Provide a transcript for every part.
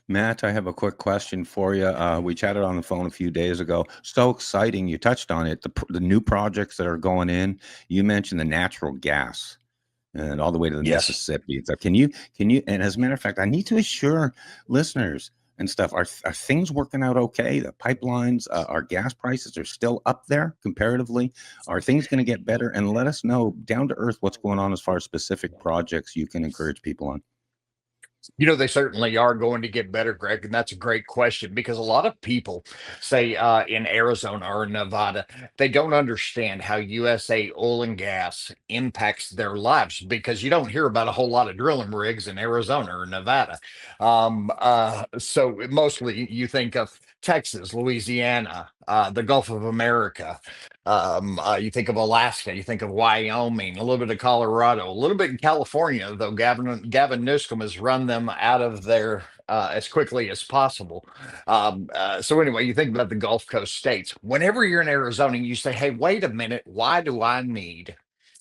Matt, I have a quick question for you. We chatted on the phone a few days ago. So exciting. You touched on it. The new projects that are going in. You mentioned the natural gas and all the way to the Yes. Mississippi. So can you, and as a matter of fact, I need to assure listeners and stuff, are things working out okay? The pipelines, our gas prices are still up there comparatively. Are things going to get better? And let us know down to earth what's going on as far as specific projects you can encourage people on. They certainly are going to get better, Greg, and that's a great question because a lot of people say in Arizona or Nevada, they don't understand how USA oil and gas impacts their lives because you don't hear about a whole lot of drilling rigs in Arizona or Nevada. So mostly you think of Texas, Louisiana, the Gulf of America. You think of Alaska, you think of Wyoming, a little bit of Colorado, a little bit in California, though Gavin Newsom has run them out of there as quickly as possible. So anyway, you think about the Gulf Coast states. Whenever you're in Arizona, you say, "Hey, wait a minute, why do I need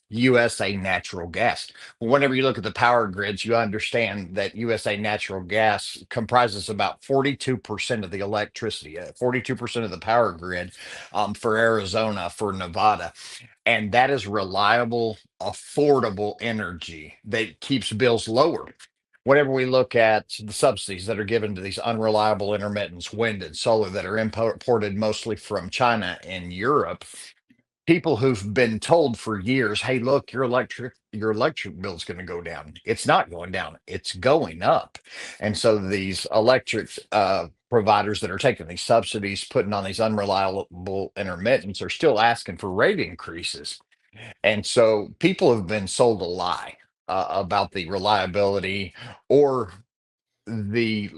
USA natural gas?" Well, whenever you look at the power grids, you understand that USA natural gas comprises about 42% of the electricity, 42% of the power grid for Arizona, for Nevada. And that is reliable, affordable energy that keeps bills lower. Whenever we look at the subsidies that are given to these unreliable intermittents, wind and solar that are imported mostly from China and Europe, people who've been told for years, "Hey, look, your electric bill's going to go down." It's not going down, it's going up. And so these electric providers that are taking these subsidies, putting on these unreliable intermittents, are still asking for rate increases. And so people have been sold a lie about the reliability or the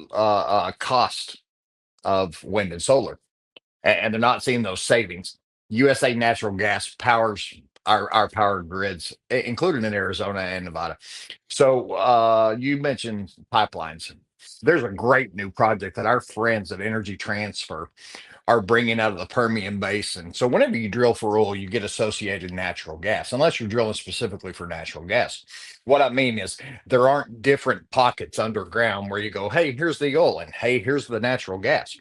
cost of wind and solar, and they're not seeing those savings. USA natural gas powers our power grids, including in Arizona and Nevada. So you mentioned pipelines. There's a great new project that our friends at Energy Transfer are bringing out of the Permian Basin. So whenever you drill for oil, you get associated natural gas, unless you're drilling specifically for natural gas. What I mean is there aren't different pockets underground where you go, "Hey, here's the oil, and hey, here's the natural gas."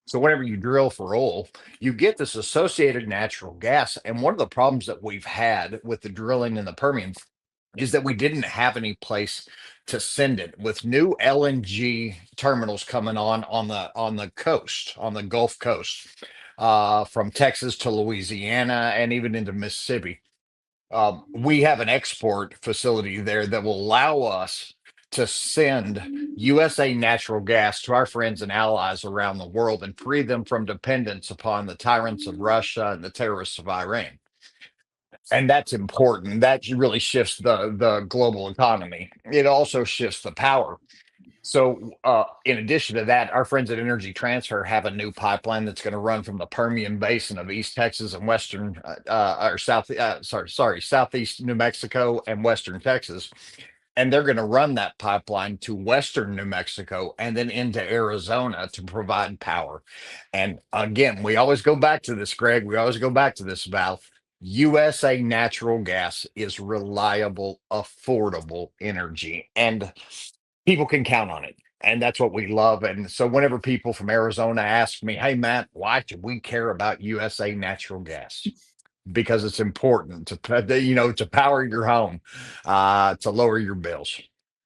So whenever you drill for oil, you get this associated natural gas. And one of the problems that we've had with the drilling in the Permian is that we didn't have any place to send it. With new LNG terminals coming on the coast, on the Gulf Coast, from Texas to Louisiana and even into Mississippi. We have an export facility there that will allow us to send USA natural gas to our friends and allies around the world and free them from dependence upon the tyrants of Russia and the terrorists of Iran. And that's important. That really shifts the global economy. It also shifts the power. So, in addition to that, our friends at Energy Transfer have a new pipeline that's going to run from the Permian Basin of East Texas and Western, or South, sorry, Southeast New Mexico and Western Texas, and they're going to run that pipeline to Western New Mexico and then into Arizona to provide power. And again, we always go back to this, Greg. We always go back to this, Val. USA natural gas is reliable, affordable energy, and people can count on it. And that's what we love. And so whenever people from Arizona ask me, "Hey, Matt, why should we care about USA natural gas?" Because it's important to power your home, to lower your bills.